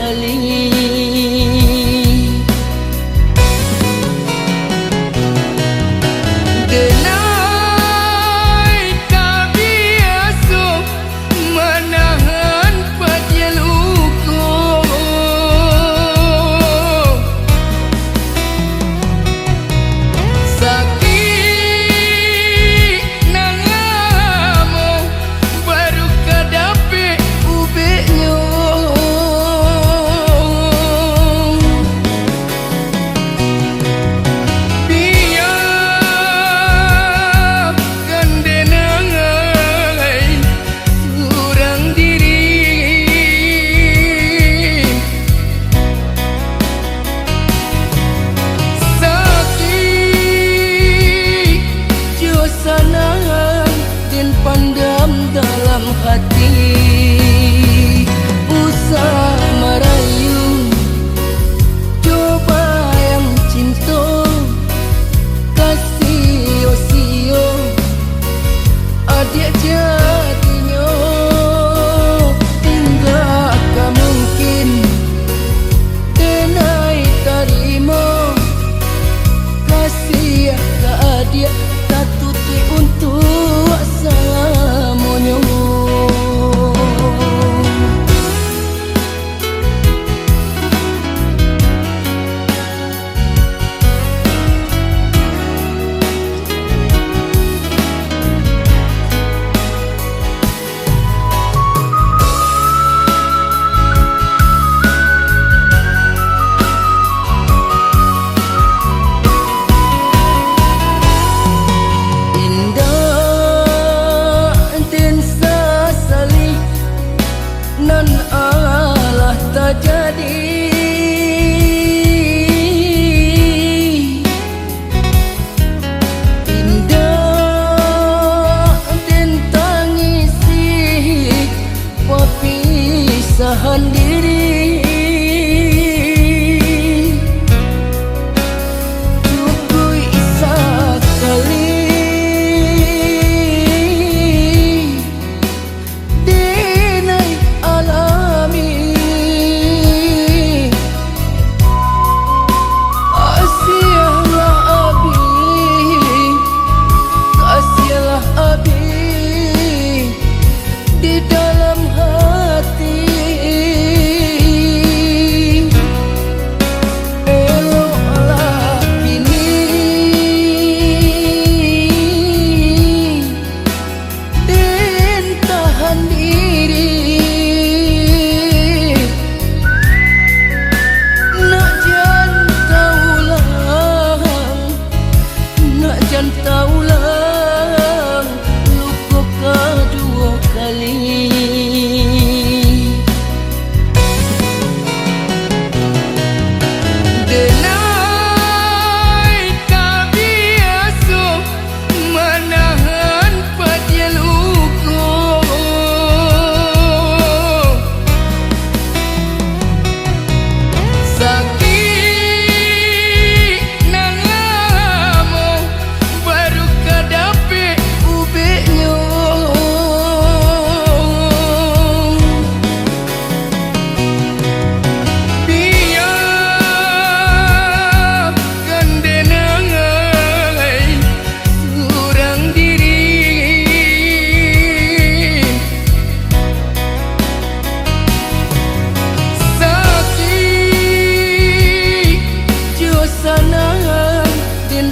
kali. Denai tak biasa menahan pada luka, sakit nan lama baru kadapik ubeknya. Pandam dalam hati, usah merayu, coba yang cinta, kasih osio, adik jadinya, tindakkah mungkin denai terima, kasih ke adik tak tutup untuk semuanya. Nan Allah tak jadi, indah dan tangisi perpisahan diri. Cukup sekali di dalam hati. Eloklah kini dan tahan diri, nak jantau ulang, nak jantau ulang luka kedua kali. Denai tak biasa menahan pada luka, sakit nan lama baru kadapik ubeknya.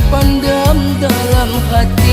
Pandam dalam hati.